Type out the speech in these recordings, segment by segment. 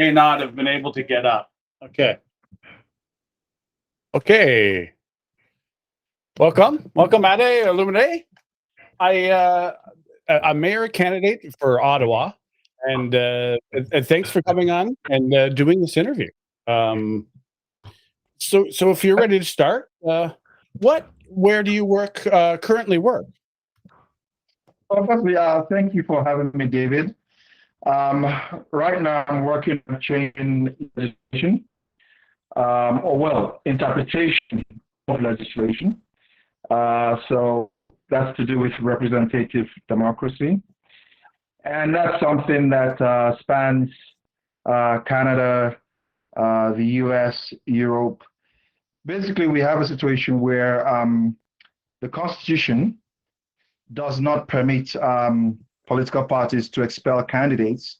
may not have been able to get up. Okay. Okay. Welcome. Welcome, Ade Olumide. I'm mayor candidate for Ottawa, and thanks for coming on and doing this interview. Um, so if you're ready to start, where do you currently work? Well, firstly, thank you for having me, David. Right now, I'm working on changing legislation, interpretation of legislation. So that's to do with representative democracy. And that's something that spans Canada, the US, Europe. Basically, we have a situation where the Constitution does not permit political parties to expel candidates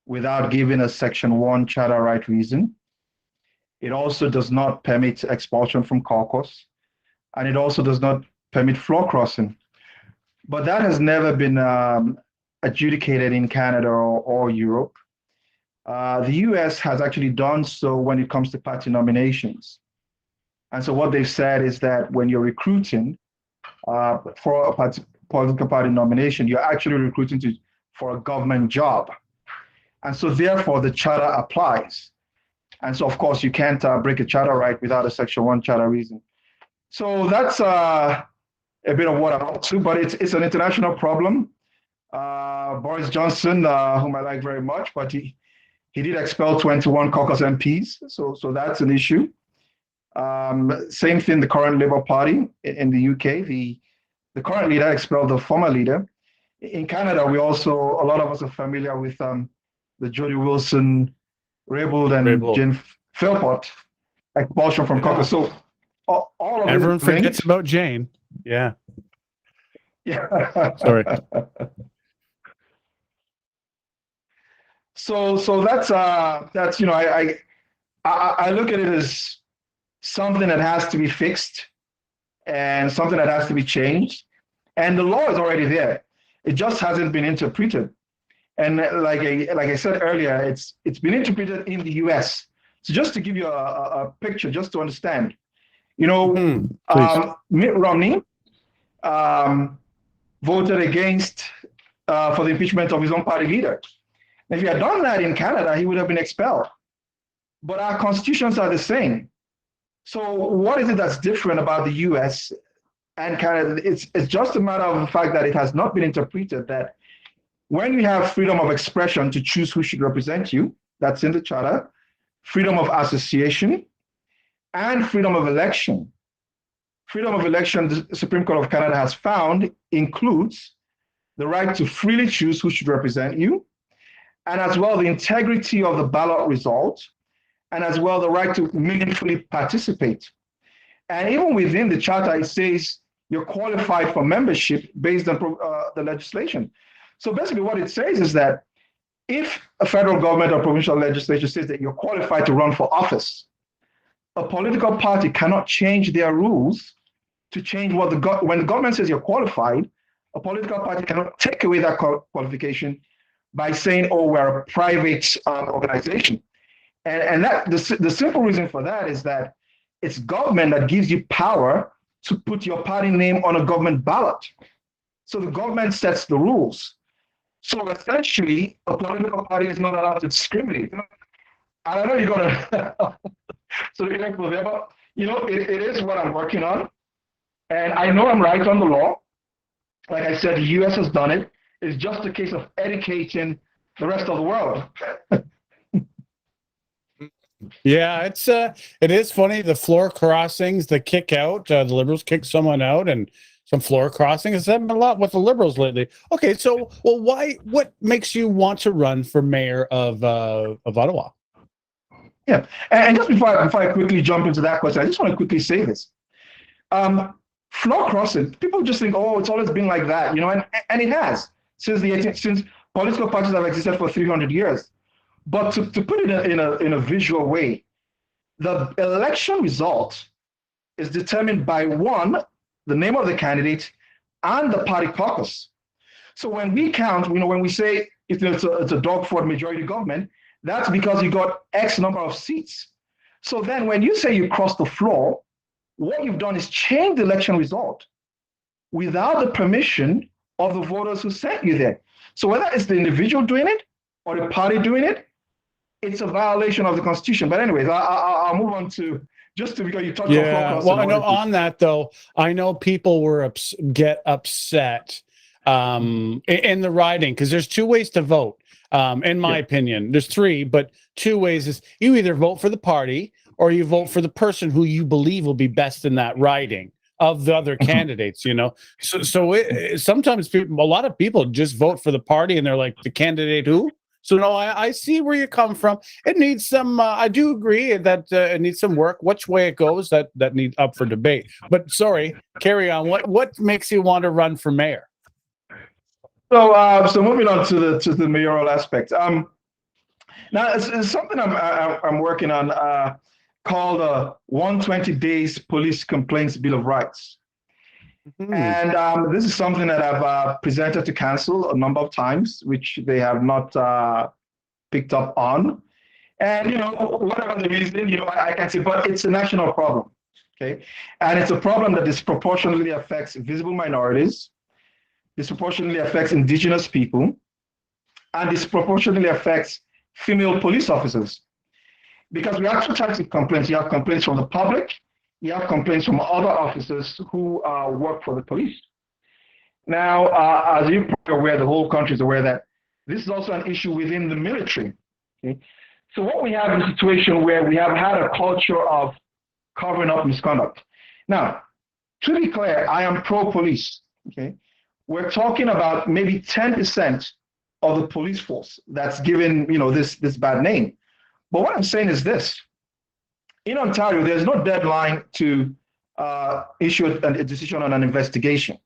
without giving a Section 1 charter right reason. It also does not permit expulsion from caucus, and it also does not permit floor crossing. But that has never been adjudicated in Canada or Europe. The US has actually done so when it comes to party nominations. And so what they've said is that when you're recruiting for a political party nomination, you're actually recruiting for a government job. And so therefore the charter applies. And so of course you can't break a charter right without a Section 1 charter reason. So that's a bit of what I'm up to, but it's an international problem. Boris Johnson, whom I like very much, but he did expel 21 caucus MPs, so that's an issue. Same thing, the current Labour Party in the UK, the current leader expelled the former leader. In Canada, a lot of us are familiar with the Jody Wilson, Raybould, and Jane Philpott expulsion from caucus. So all of everyone forgets about Jane. Yeah. Yeah. Sorry. So that's I look at it as something that has to be fixed and something that has to be changed. And the law is already there. It just hasn't been interpreted. And like I said earlier, it's been interpreted in the US. So just to give you a picture, just to understand, Mitt Romney voted against for the impeachment of his own party leader. If he had done that in Canada, he would have been expelled. But our constitutions are the same. So what is it that's different about the US and Canada? It's just a matter of the fact that it has not been interpreted that when you have freedom of expression to choose who should represent you, that's in the charter, freedom of association, and freedom of election. Freedom of election, the Supreme Court of Canada has found, includes the right to freely choose who should represent you, and as well the integrity of the ballot result, and as well the right to meaningfully participate. And even within the charter, it says you're qualified for membership based on the legislation. So basically what it says is that if a federal government or provincial legislature says that you're qualified to run for office, a political party cannot change their rules to change when the government says you're qualified, a political party cannot take away that qualification by saying, oh, we're a private organization. And that the simple reason for that is that it's government that gives you power to put your party name on a government ballot. So the government sets the rules. So essentially, a political party is not allowed to discriminate. I know you're gonna so you're like, but it is what I'm working on. And I know I'm right on the law. Like I said, the US has done it. It's just a case of educating the rest of the world. Yeah, it is funny, the floor crossings, the kick out, the Liberals kick someone out, and some floor crossings. It's happened a lot with the Liberals lately. Okay, so what makes you want to run for mayor of Ottawa? Yeah, and just before I quickly jump into that question, I just want to quickly say this. Floor crossing, people just think, oh, it's always been like that, and it has since political parties have existed for 300 years. But to put it in a visual way, the election result is determined by one, the name of the candidate, and the party caucus. So when we count, when we say it's a dog-fought majority government, That's because you got X number of seats. So then when you say you cross the floor, what you've done is change the election result without the permission of the voters who sent you there. So whether it's the individual doing it or the party doing it, it's a violation of the Constitution. But anyways, I'll move on to because you touched on floor crossing. Well, I know on that though, I know people were get upset in the riding because there's two ways to vote. In my opinion, there's three, but two ways is you either vote for the party or you vote for the person who you believe will be best in that riding of the other candidates, you know. So sometimes a lot of people just vote for the party and they're like, the candidate who? So no, I see where you come from. It needs some. I do agree that it needs some work. Which way it goes, that needs up for debate. But sorry, carry on. What makes you want to run for mayor? So moving on to the mayoral aspect. Now it's something I'm working on called 120 Days Police Complaints Bill of Rights. And this is something that I've presented to council a number of times, which they have not picked up on. And, you know, whatever the reason, you know, I can say, but it's a national problem, okay? And it's a problem that disproportionately affects visible minorities, disproportionately affects indigenous people, and disproportionately affects female police officers. Because we have two types of complaints. You have complaints from the public, you have complaints from other officers who work for the police. Now, as you're probably aware, the whole country is aware that this is also an issue within the military. Okay? So what we have is a situation where we have had a culture of covering up misconduct. Now, to be clear, I am pro-police. Okay, we're talking about maybe 10% of the police force that's given, you know, this bad name. But what I'm saying is this. In Ontario, there's no deadline to issue a decision on an investigation.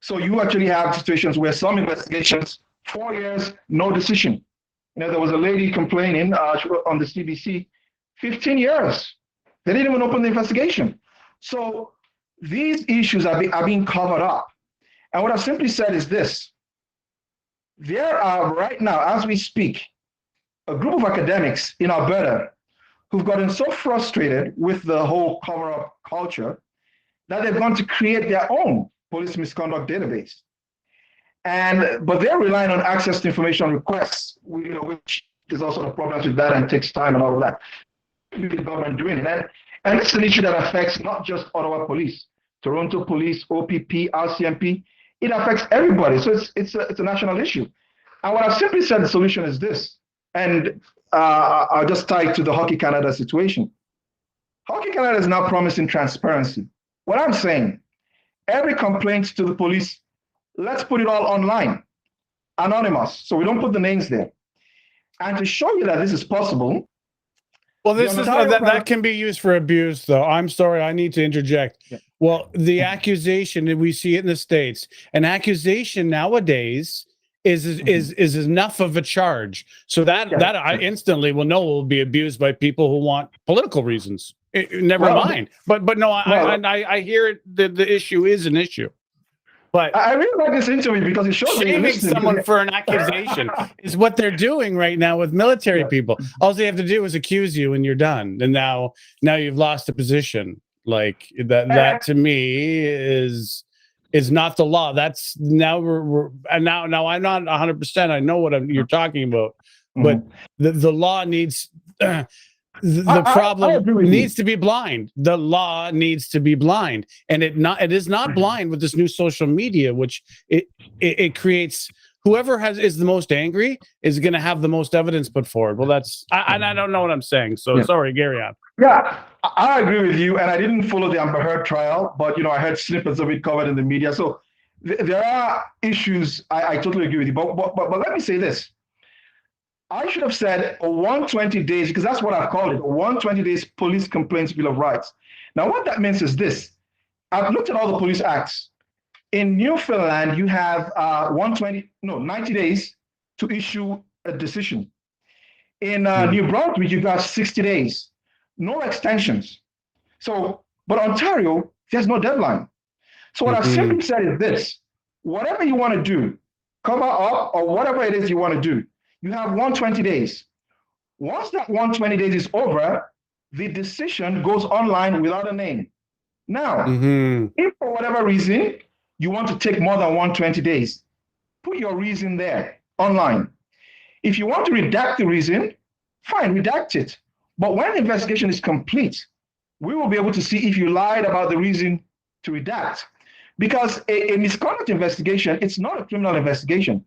So you actually have situations where some investigations, 4 years, no decision. You know, there was a lady complaining on the CBC, 15 years. They didn't even open the investigation. So these issues are being covered up. And what I've simply said is this. There are right now, as we speak, a group of academics in Alberta who've gotten so frustrated with the whole cover-up culture that they've gone to create their own police misconduct database. But they're relying on access to information requests, you know, which is also a problem with that and takes time and all of that. The government doing it. And it's an issue that affects not just Ottawa Police, Toronto Police, OPP, RCMP. It affects everybody. So it's a national issue. And what I've simply said the solution is this. And I'll just tie it to the Hockey Canada situation. Hockey Canada is now promising transparency. What I'm saying, every complaint to the police, let's put it all online, anonymous, so we don't put the names there. And to show you that this is possible. Well, this is that can be used for abuse, though. I'm sorry, I need to interject. Yeah. Well, the accusation, and we see it in the States, an accusation nowadays is enough of a charge, so that I instantly will know will be abused by people who want political reasons. Never mind, but no, I hear it. The issue is an issue. But I really like this interview because it shows shaming someone for an accusation is what they're doing right now with military people. All they have to do is accuse you, and you're done. And now you've lost a position. Like that to me is not the law. That's now now I'm not 100%. I know what you're talking about, but the law needs. The problem needs to be blind. The law needs to be blind, and it is not blind with this new social media, which it creates. Whoever is the most angry is going to have the most evidence put forward. Well, I don't know what I'm saying. So sorry, Gary on. Yeah, I agree with you, and I didn't follow the Amber Heard trial, but I heard snippets of it covered in the media. So there are issues. I totally agree with you. But let me say this. I should have said a 120 days, because that's what I've called it, a 120 days police complaints bill of rights. Now, what that means is this. I've looked at all the police acts. In Newfoundland, you have 90 days to issue a decision. In New Brunswick, you got 60 days, no extensions. So, but Ontario, there's no deadline. So what I've simply said is this. Whatever you want to do, cover up or whatever it is you want to do, you have 120 days. Once that 120 days is over, the decision goes online without a name. Now, if for whatever reason you want to take more than 120 days, put your reason there online. If you want to redact the reason, fine, redact it. But when the investigation is complete, we will be able to see if you lied about the reason to redact. Because a misconduct investigation, it's not a criminal investigation.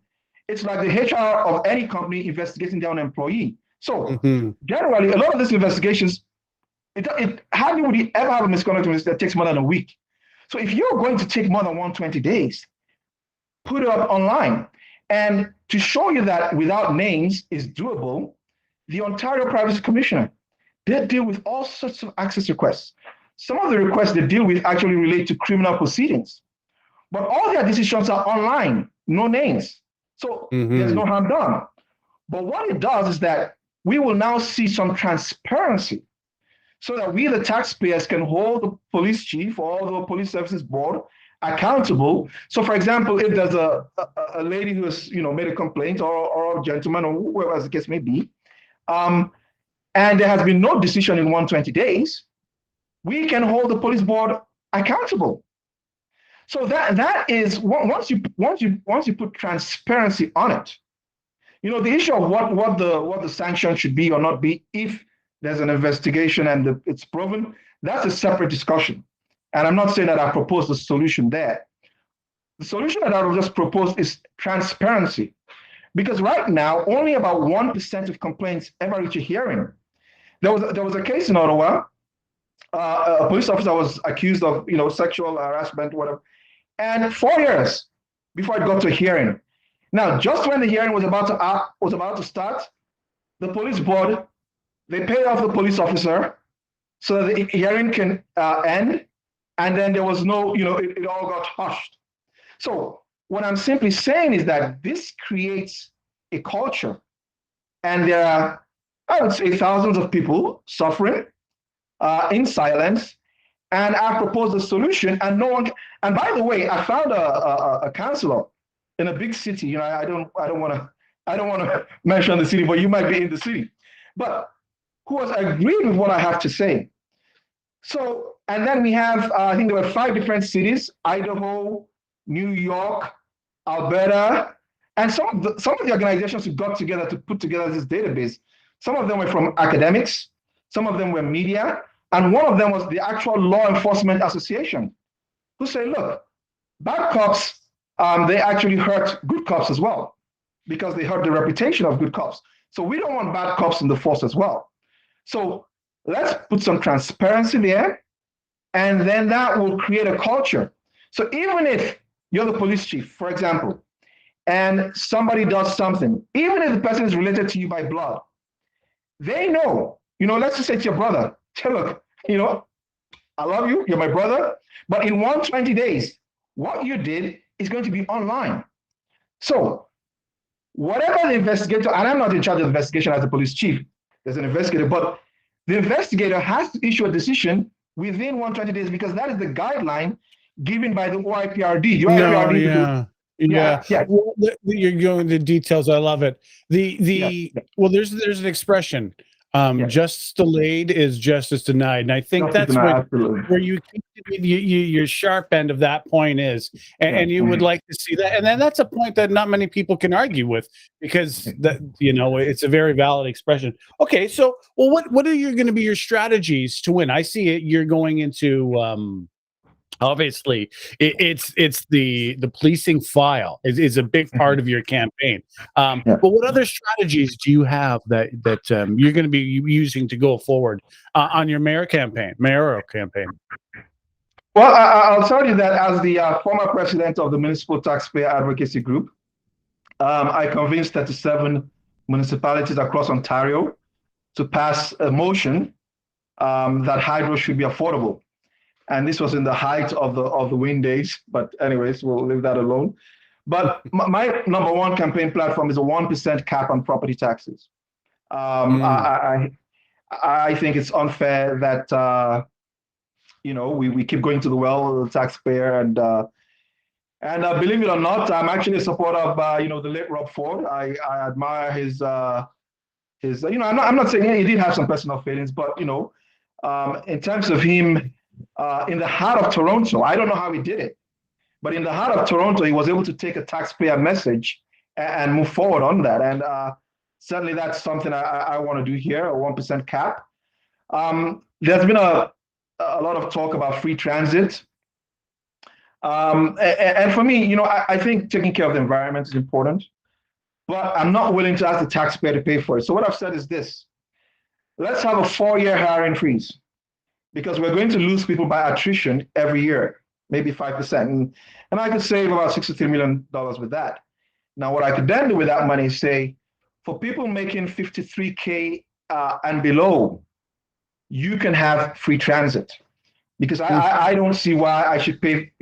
It's like the HR of any company investigating their own employee. So generally, a lot of these investigations, it hardly would you ever have a misconduct investigation that takes more than a week. So if you're going to take more than 120 days, put it up online. And to show you that without names is doable, the Ontario Privacy Commissioner, they deal with all sorts of access requests. Some of the requests they deal with actually relate to criminal proceedings, but all their decisions are online, no names. So there's no harm done. But what it does is that we will now see some transparency so that we, the taxpayers, can hold the police chief or the police services board accountable. So, for example, if there's a lady who has made a complaint, or a gentleman, or whoever as the case may be, and there has been no decision in 120 days, we can hold the police board accountable. So that is once you put transparency on it, the issue of what the sanction should be or not be if there's an investigation and it's proven, that's a separate discussion. And I'm not saying that I proposed a solution there. The solution that I will just propose is transparency. Because right now, only about 1% of complaints ever reach a hearing. There was a case in Ottawa. A police officer was accused of sexual harassment, whatever, and 4 years before it got to a hearing. Now, just when the hearing was about to start, the police board, they paid off the police officer so that the hearing can end, and then there was no, it all got hushed. So what I'm simply saying is that this creates a culture, and there are, I would say, thousands of people suffering in silence. And I proposed a solution, and no one. And by the way, I found a councillor in a big city. I don't want to mention the city, but you might be in the city, but who has agreed with what I have to say. So, and then we have, I think there were 5 different cities: Idaho, New York, Alberta, and some of the organizations who got together to put together this database. Some of them were from academics, some of them were media, and one of them was the actual law enforcement association, who say, look, bad cops, they actually hurt good cops as well, because they hurt the reputation of good cops. So we don't want bad cops in the force as well. So let's put some transparency there, and then that will create a culture. So even if you're the police chief, for example, and somebody does something, even if the person is related to you by blood, they know, let's just say to your brother, say, look, I love you, you're my brother, but in 120 days, what you did is going to be online. So whatever the investigator, and I'm not in charge of the investigation as a police chief, there's an investigator, but the investigator has to issue a decision within 120 days, because that is the guideline given by the OIPRD. Yeah. Well, you're going into details. I love it. Well, there's an expression. Justice delayed is justice denied, and I think that's where your sharp end of that point is, and you would like to see that, and then that's a point that not many people can argue with, because it's a very valid expression. Okay, so what are going to be your strategies to win? I see it. You're going into obviously it's the policing file is a big part of your campaign, but what other strategies do you have that you're going to be using to go forward on your mayoral campaign? Well, I'll tell you that as the former president of the Municipal Taxpayer Advocacy Group, I convinced 37 municipalities across Ontario to pass a motion that hydro should be affordable. And this was in the height of the wind days, but anyways, we'll leave that alone. But my number one campaign platform is a 1% cap on property taxes. I think it's unfair that we keep going to the well of the taxpayer, and believe it or not, I'm actually a supporter of the late Rob Ford. I admire his I'm not saying he did have some personal feelings, but in terms of him in the heart of Toronto, I don't know how he did it, but in the heart of Toronto, he was able to take a taxpayer message and move forward on that. And certainly that's something I want to do here, a 1% cap. There's been a lot of talk about free transit. And for me, I think taking care of the environment is important, but I'm not willing to ask the taxpayer to pay for it. So what I've said is this: let's have a 4-year hiring freeze, because we're going to lose people by attrition every year, maybe 5%. And I could save about $63 million with that. Now, what I could then do with that money is say, for people making $53K and below, you can have free transit. Because I don't see why I should pay,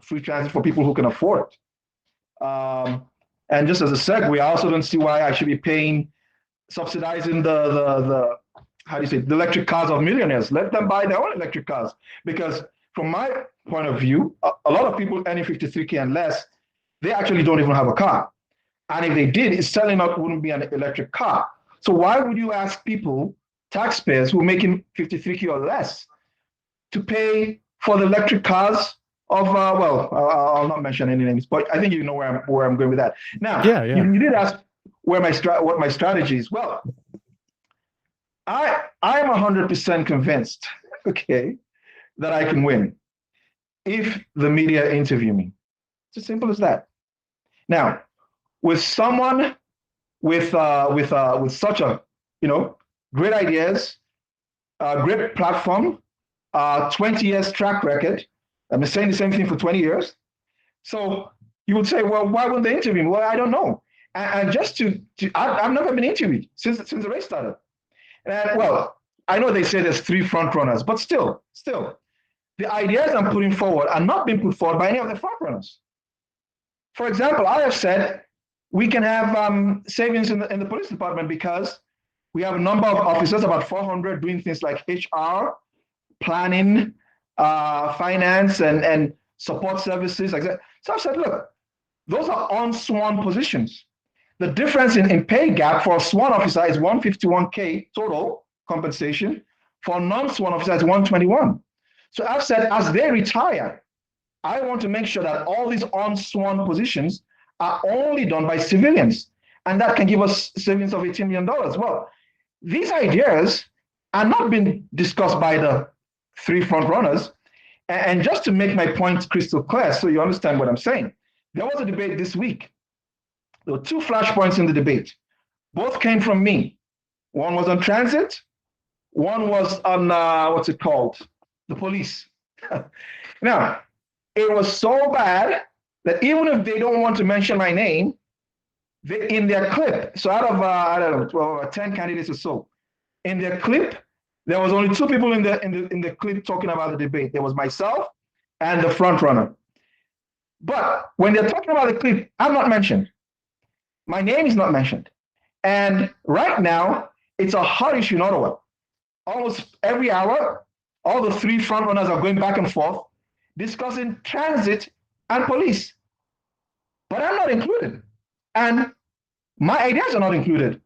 free transit for people who can afford it. And just as a segue, I also don't see why I should be subsidizing the how do you say, the electric cars of millionaires. Let them buy their own electric cars. Because from my point of view, a lot of people earning 53K and less, they actually don't even have a car. And if they did, it's certainly wouldn't be an electric car. So why would you ask people, taxpayers who are making 53K or less, to pay for the electric cars of, I'll not mention any names, but I think you know where I'm going with that. Now, Yeah. You did ask what my strategy is. Well, I am 100% convinced, okay, that I can win if the media interview me. It's as simple as that. Now, with someone with such a great ideas, great platform, 20 years track record. I've been saying the same thing for 20 years. So you would say, well, why wouldn't they interview me? Well, I don't know. And just I've never been interviewed since the race started. And well, I know they say there's 3 front runners, but still, the ideas I'm putting forward are not being put forward by any of the front runners. For example, I have said we can have savings in the police department because we have a number of officers, about 400, doing things like HR, planning, finance, and support services like that. So I said, look, those are unsworn positions. The difference in pay gap for a sworn officer is 151K total compensation. For a non-sworn officer, it's 121. So I've said, as they retire, I want to make sure that all these unsworn positions are only done by civilians, and that can give us savings of $18 million. Well, these ideas are not being discussed by the 3 front runners. And just to make my point crystal clear, so you understand what I'm saying, there was a debate this week. There were 2 flashpoints in the debate. Both came from me. One was on transit. One was on, the police. Now, it was so bad that even if they don't want to mention my name, in their clip, so out of, I don't know, 12 or 10 candidates or so, in their clip, there was only 2 people in the clip talking about the debate. There was myself and the front runner. But when they're talking about the clip, I'm not mentioned. My name is not mentioned. And right now, it's a hot issue in Ottawa. Almost every hour, all the 3 front runners are going back and forth discussing transit and police. But I'm not included. And my ideas are not included.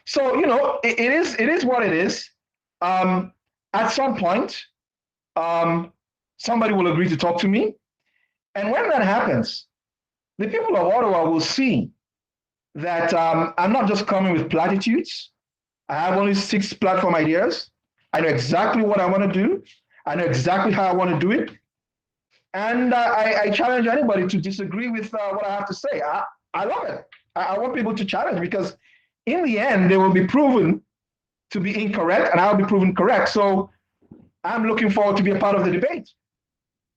So, it is what it is. At some point, somebody will agree to talk to me. And when that happens, the people of Ottawa will see that I'm not just coming with platitudes. I have only 6 platform ideas. I know exactly what I want to do. I know exactly how I want to do it. And I challenge anybody to disagree with what I have to say. I love it. I want people to challenge, because in the end, they will be proven to be incorrect, and I'll be proven correct. So I'm looking forward to be a part of the debate.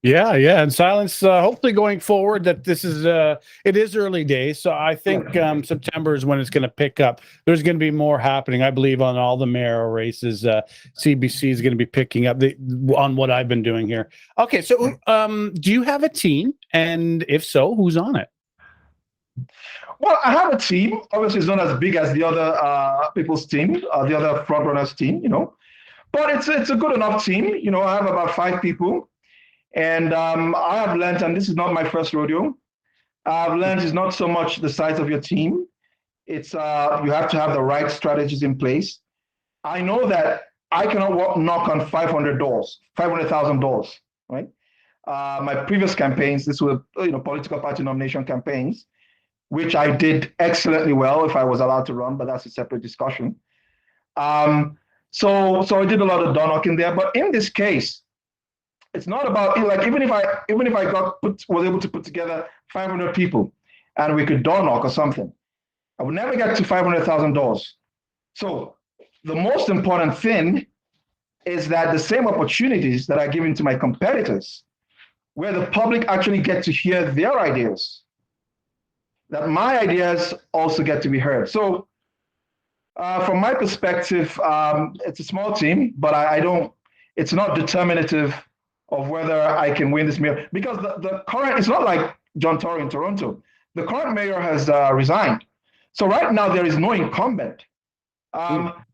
Yeah, and Silence, hopefully going forward, that this is, it is early days. So I think September is when it's going to pick up. There's going to be more happening, I believe, on all the mayoral races. CBC is going to be picking up on what I've been doing here. Okay, so do you have a team? And if so, who's on it? Well, I have a team. Obviously, it's not as big as the other people's team, the other frontrunners team, But it's a good enough team. I have about 5 people. And I have learned, and this is not my first rodeo, I've learned it's not so much the size of your team, It's you have to have the right strategies in place. I know that I cannot knock on 500 doors, $500,000, right? My previous campaigns, this were political party nomination campaigns, which I did excellently well if I was allowed to run, but that's a separate discussion. So I did a lot of door knocking there. But in this case, it's not about like even if I was able to put together 500 people and we could door knock or something, I would never get to 500,000 doors. So the most important thing is that the same opportunities that are given to my competitors, where the public actually get to hear their ideas, that my ideas also get to be heard. So from my perspective, it's a small team, but it's not determinative of whether I can win this mayor, because the current, it's not like John Tory in Toronto. The current mayor has resigned. So right now there is no incumbent.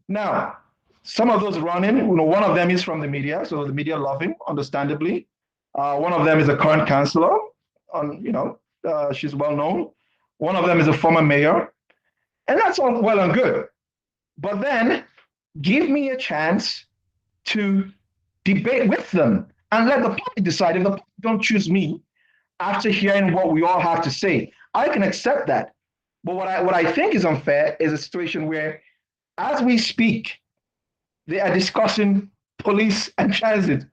Now, some of those running, one of them is from the media, so the media love him, understandably. One of them is a current councillor, she's well known. One of them is a former mayor, and that's all well and good. But then give me a chance to debate with them and let the public decide. If the public don't choose me after hearing what we all have to say, I can accept that. But what I think is unfair is a situation where, as we speak, they are discussing police and transit,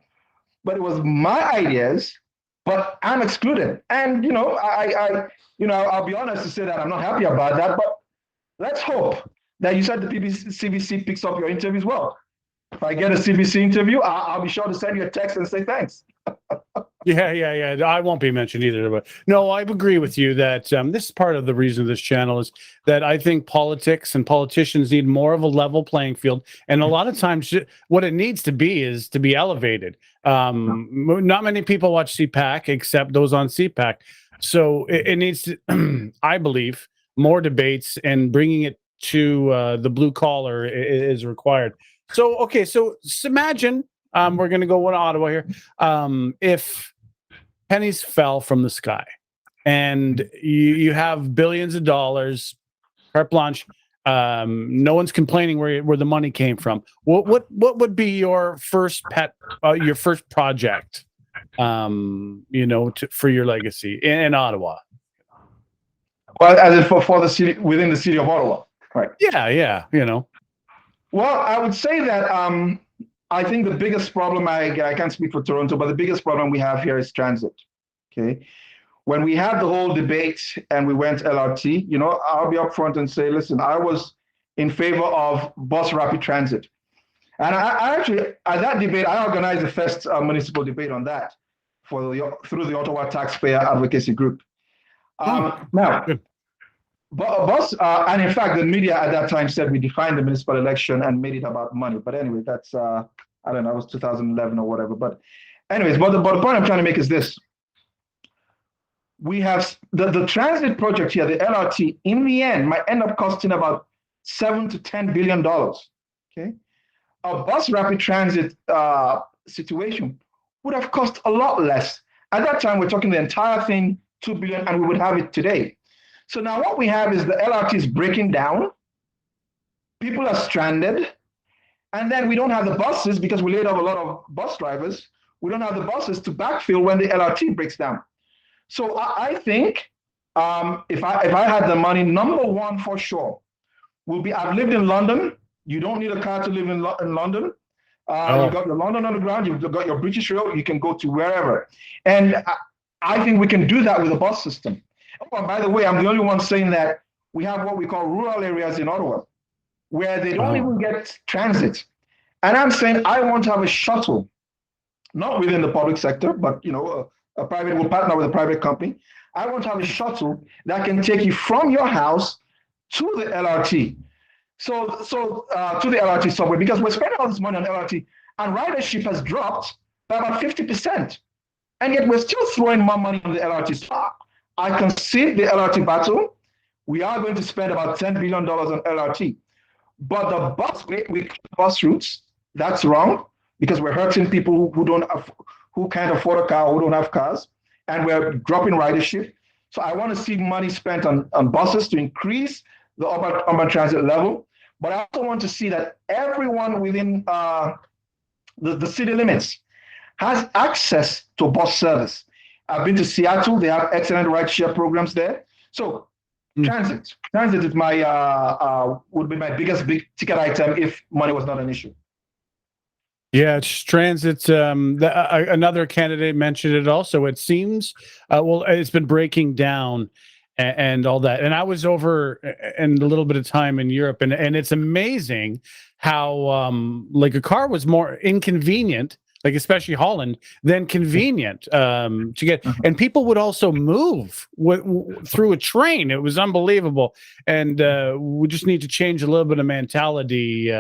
but it was my ideas, but I'm excluded. And I'll be honest to say that I'm not happy about that. But let's hope that you said the CBC picks up your interview as well. If I get a CBC interview, I'll be sure to send you a text and say thanks. Yeah. I won't be mentioned either. But no, I agree with you that this is part of the reason of this channel is that I think politics and politicians need more of a level playing field. And a lot of times what it needs to be is to be elevated. Not many people watch CPAC except those on CPAC. So it needs to, I believe, more debates, and bringing it to the blue collar is required. So, okay, so imagine we're going to go to Ottawa here. If pennies fell from the sky and you have billions of dollars, carte blanche, no one's complaining where the money came from. What would be your first your first project, for your legacy in Ottawa? Well, as in for the city, within the city of Ottawa, right? Yeah. Well, I would say that I think the biggest problem, I can't speak for Toronto, but the biggest problem we have here is transit. Okay. When we had the whole debate and we went LRT, I'll be upfront and say, listen, I was in favor of bus rapid transit. And I actually, at that debate, I organized the first municipal debate on that through the Ottawa Taxpayer Advocacy Group. Now, bus, and in fact, the media at that time said we defined the municipal election and made it about money. But anyway, that's, I don't know, it was 2011 or whatever. But anyways, but the point I'm trying to make is this. We have the transit project here, the LRT, in the end, might end up costing about $7 to $10 billion. Okay. A bus rapid transit situation would have cost a lot less. At that time, we're talking the entire thing, $2 billion, and we would have it today. So now what we have is the LRT is breaking down, people are stranded, and then we don't have the buses because we laid off a lot of bus drivers. We don't have the buses to backfill when the LRT breaks down. So I think if I had the money, number one for sure will be, I've lived in London. You don't need a car to live in London. You've got your London Underground, you've got your British Rail, you can go to wherever. And I think we can do that with a bus system. Oh, and by the way, I'm the only one saying that we have what we call rural areas in Ottawa, where they don't even get transit. And I'm saying I want to have a shuttle, not within the public sector, but a private will partner with a private company. I want to have a shuttle that can take you from your house to the LRT. So to the LRT subway, because we're spending all this money on LRT, and ridership has dropped by about 50%. And yet we're still throwing more money on the LRT. So I concede the LRT battle. We are going to spend about $10 billion on LRT. But the bus routes, that's wrong, because we're hurting people who can't afford a car, who don't have cars, and we're dropping ridership. So I want to see money spent on buses to increase the urban transit level. But I also want to see that everyone within the city limits has access to bus service. I've been to Seattle; they have excellent rideshare programs there. So transit is my would be my biggest big ticket item if money was not an issue. Yeah, it's transit. Another candidate mentioned it also. It seems, well, it's been breaking down and all that. And I was over in a little bit of time in Europe, and it's amazing how like a car was more inconvenient, like especially Holland, than convenient to get. And people would also move through a train. It was unbelievable. And we just need to change a little bit of mentality.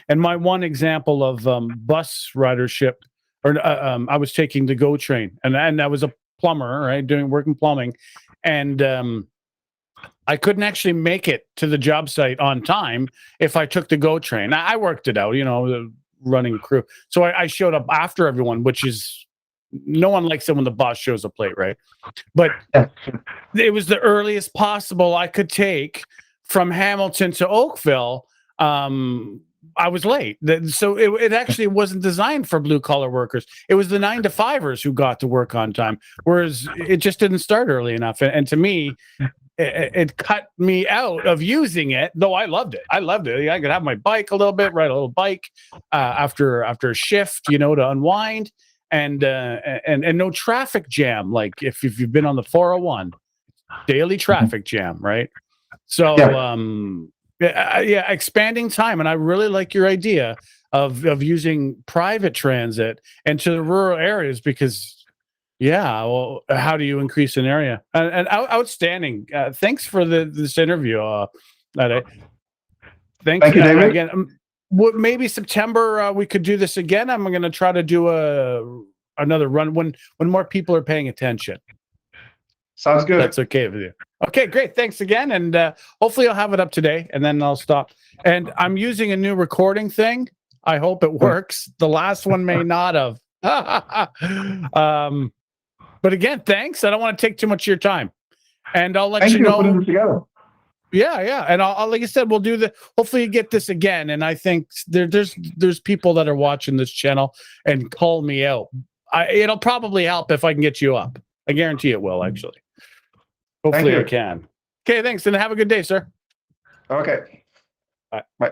And my one example of bus ridership, or I was taking the GO train, and I was a plumber, right, working plumbing, and I couldn't actually make it to the job site on time if I took the GO train. I worked it out, running crew. So I showed up after everyone, which is, no one likes it when the boss shows up late, right? But it was the earliest possible I could take from Hamilton to Oakville. I was late. So it actually wasn't designed for blue collar workers. It was the 9-to-5ers who got to work on time, whereas it just didn't start early enough. And to me, it cut me out of using it, though I loved it. I could have my bike a little bit, ride a little bike after a shift, to unwind, and no traffic jam. Like if you've been on the 401, daily traffic jam, right? So, yeah, expanding time. And I really like your idea of using private transit into the rural areas because, well, how do you increase an area? And outstanding. Thanks for this interview. Ade. Thank you, David. Again, maybe September we could do this again. I'm going to try to do another run when more people are paying attention. Sounds good. That's okay with you. Okay, great. Thanks again. And hopefully I'll have it up today and then I'll stop. And I'm using a new recording thing. I hope it works. The last one may not have. But again, thanks. I don't want to take too much of your time. And I'll let you know. Putting this together. Yeah. And I'll like I said, we'll do hopefully you get this again. And I think there's people that are watching this channel and call me out. It'll probably help if I can get you up. I guarantee it will, actually. Hopefully I can. Okay, thanks, and have a good day, sir. Okay. Bye. Bye.